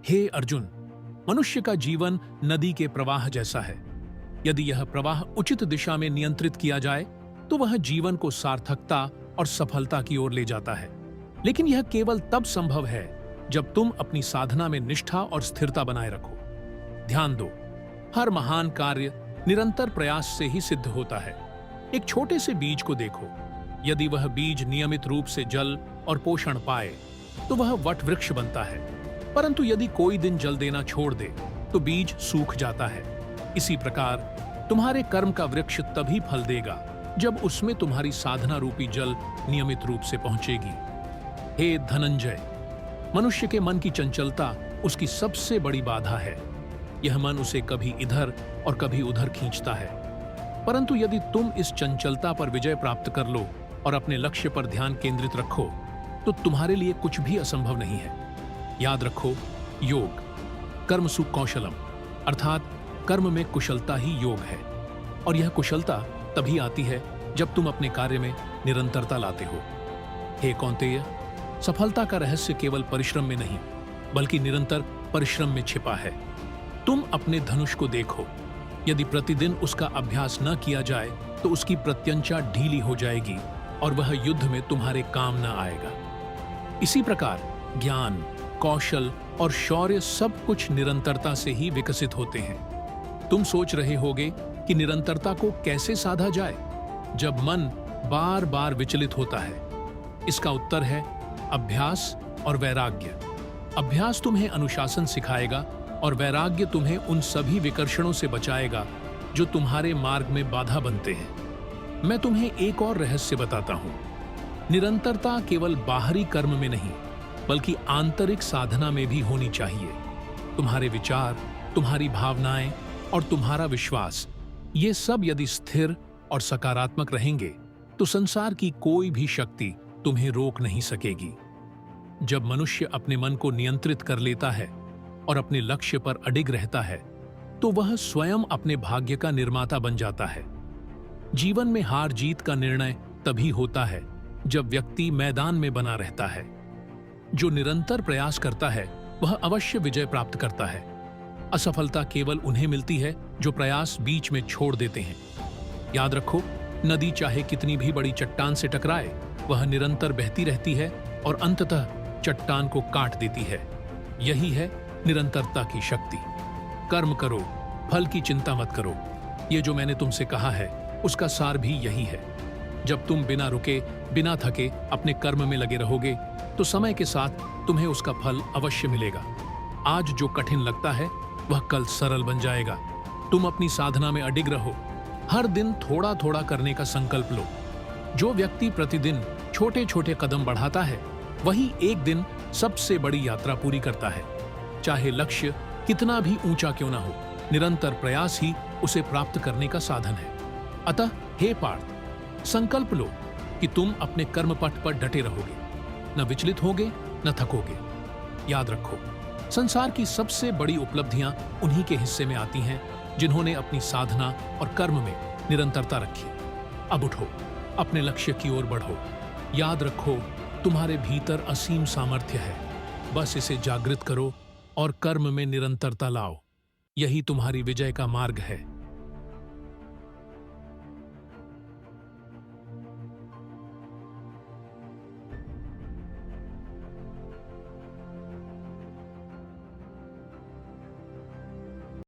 हे अर्जुन, मनुष्य का जीवन नदी के प्रवाह जैसा है। यदि यह प्रवाह उचित दिशा में नियंत्रित किया जाए तो वह जीवन को सार्थकता और सफलता की ओर ले जाता है। लेकिन यह केवल तब संभव है जब तुम अपनी साधना में निष्ठा और स्थिरता बनाए रखो। ध्यान दो, हर महान कार्य निरंतर प्रयास से ही सिद्ध होता है। एक छोटे से बीज को देखो, यदि वह बीज नियमित रूप से जल और पोषण पाए तो वह वट वृक्ष बनता है। परंतु यदि कोई दिन जल देना छोड़ दे तो बीज सूख जाता है। इसी प्रकार तुम्हारे कर्म का वृक्ष तभी फल देगा जब उसमें तुम्हारी साधना रूपी जल नियमित रूप से पहुंचेगी। हे धनंजय, मनुष्य के मन की चंचलता उसकी सबसे बड़ी बाधा है। यह मन उसे कभी इधर और कभी उधर खींचता है। परंतु यदि तुम इस चंचलता पर विजय प्राप्त कर लो और अपने लक्ष्य पर ध्यान केंद्रित रखो तो तुम्हारे लिए कुछ भी असंभव नहीं है। याद रखो, योग कर्म सु कौशलम, अर्थात कर्म में कुशलता ही योग है। और यह कुशलता तभी आती है जब तुम अपने कार्य में निरंतरता लाते हो। हे कौन्तेय, सफलता का रहस्य केवल परिश्रम में नहीं बल्कि निरंतर परिश्रम में छिपा है। तुम अपने धनुष को देखो, यदि प्रतिदिन उसका अभ्यास न किया जाए तो उसकी प्रत्यंचा ढीली हो जाएगी और वह युद्ध में तुम्हारे काम न आएगा। इसी प्रकार ज्ञान, कौशल और शौर्य सब कुछ निरंतरता से ही विकसित होते हैं। तुम सोच रहे होगे कि निरंतरता को कैसे साधा जाए जब मन बार बार विचलित होता है। इसका उत्तर है अभ्यास और वैराग्य। अभ्यास तुम्हें अनुशासन सिखाएगा और वैराग्य तुम्हें उन सभी विकर्षणों से बचाएगा जो तुम्हारे मार्ग में बाधा बनते हैं। मैं तुम्हें एक और रहस्य बताता हूं। निरंतरता केवल बाहरी कर्म में नहीं बल्कि आंतरिक साधना में भी होनी चाहिए। तुम्हारे विचार, तुम्हारी भावनाएं और तुम्हारा विश्वास, ये सब यदि स्थिर और सकारात्मक रहेंगे तो संसार की कोई भी शक्ति तुम्हें रोक नहीं सकेगी। जब मनुष्य अपने मन को नियंत्रित कर लेता है और अपने लक्ष्य पर अडिग रहता है तो वह स्वयं अपने भाग्य का निर्माता बन जाता है। जीवन में हार जीत का निर्णय तभी होता है जब व्यक्ति मैदान में बना रहता है। जो निरंतर प्रयास करता है वह अवश्य विजय प्राप्त करता है। असफलता केवल उन्हें मिलती है जो प्रयास बीच में छोड़ देते हैं। याद रखो, नदी चाहे कितनी भी बड़ी चट्टान से टकराए, वह निरंतर बहती रहती है और अंततः चट्टान को काट देती है। यही है निरंतरता की शक्ति। कर्म करो, फल की चिंता मत करो। ये जो मैंने तुमसे कहा है उसका सार भी यही है। जब तुम बिना रुके, बिना थके अपने कर्म में लगे रहोगे तो समय के साथ तुम्हें उसका फल अवश्य मिलेगा। आज जो कठिन लगता है वह कल सरल बन जाएगा। तुम अपनी साधना में अडिग रहो, हर दिन थोड़ा थोड़ा करने का संकल्प लो। जो व्यक्ति प्रतिदिन छोटे छोटे कदम बढ़ाता है वही एक दिन सबसे बड़ी यात्रा पूरी करता है। चाहे लक्ष्य कितना भी ऊंचा क्यों ना हो, निरंतर प्रयास ही उसे प्राप्त करने का साधन है। अतः हे पार्थ, संकल्प लो कि तुम अपने कर्म पथ पर डटे रहोगे, न विचलित होगे न थकोगे। याद रखो, संसार की सबसे बड़ी उपलब्धियां उन्हीं के हिस्से में आती हैं जिन्होंने अपनी साधना और कर्म में निरंतरता रखी। अब उठो, अपने लक्ष्य की ओर बढ़ो। याद रखो, तुम्हारे भीतर असीम सामर्थ्य है। बस इसे जागृत करो और कर्म में निरंतरता लाओ। यही तुम्हारी विजय का मार्ग है।